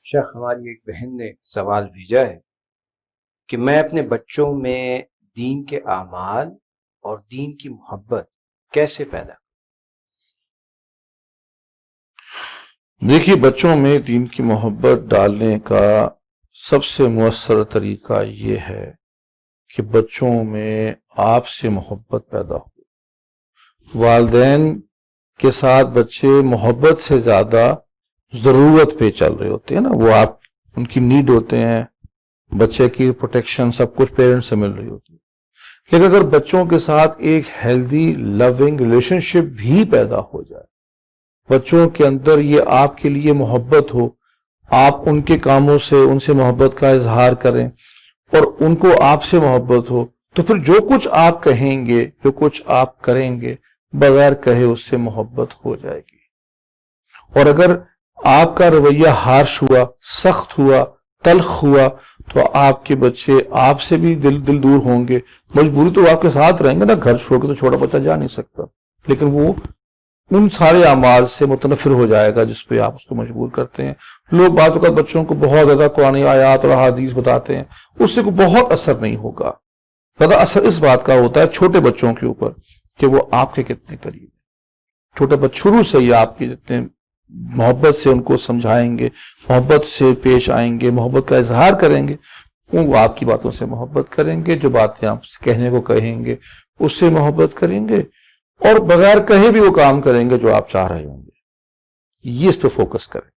شیخ، ہماری ایک بہن نے سوال بھیجا ہے کہ میں اپنے بچوں میں دین کے اعمال اور دین کی محبت کیسے پیدا کروں؟ دیکھیے، بچوں میں دین کی محبت ڈالنے کا سب سے مؤثر طریقہ یہ ہے کہ بچوں میں آپ سے محبت پیدا ہو۔ والدین کے ساتھ بچے محبت سے زیادہ ضرورت پہ چل رہے ہوتے ہیں نا، وہ آپ ان کی نیڈ ہوتے ہیں، بچے کی پروٹیکشن سب کچھ پیرنٹس سے مل رہی ہوتی ہے۔ لیکن اگر بچوں کے ساتھ ایک ہیلدی لونگ ریلیشن شپ بھی پیدا ہو جائے، بچوں کے اندر یہ آپ کے لیے محبت ہو، آپ ان کے کاموں سے ان سے محبت کا اظہار کریں اور ان کو آپ سے محبت ہو، تو پھر جو کچھ آپ کہیں گے، جو کچھ آپ کریں گے، بغیر کہے اس سے محبت ہو جائے گی۔ اور اگر آپ کا رویہ ہارش ہوا، سخت ہوا، تلخ ہوا، تو آپ کے بچے آپ سے بھی دل دور ہوں گے۔ مجبوری تو آپ کے ساتھ رہیں گے نا، گھر چھوڑ کے تو چھوٹا بچہ جا نہیں سکتا، لیکن وہ ان سارے اعمال سے متنفر ہو جائے گا جس پہ آپ اس کو مجبور کرتے ہیں۔ لوگ بعض اوقات بچوں کو بہت زیادہ قرآن آیات اور احادیث بتاتے ہیں، اس سے کوئی بہت اثر نہیں ہوگا۔ زیادہ اثر اس بات کا ہوتا ہے چھوٹے بچوں کے اوپر کہ وہ آپ کے کتنے قریب ہیں۔ چھوٹے بچے شروع سے ہی آپ کے جتنے محبت سے ان کو سمجھائیں گے، محبت سے پیش آئیں گے، محبت کا اظہار کریں گے، وہ آپ کی باتوں سے محبت کریں گے، جو باتیں آپ کہنے کو کہیں گے اس سے محبت کریں گے، اور بغیر کہیں بھی وہ کام کریں گے جو آپ چاہ رہے ہوں گے۔ یہ اس پہ فوکس کریں۔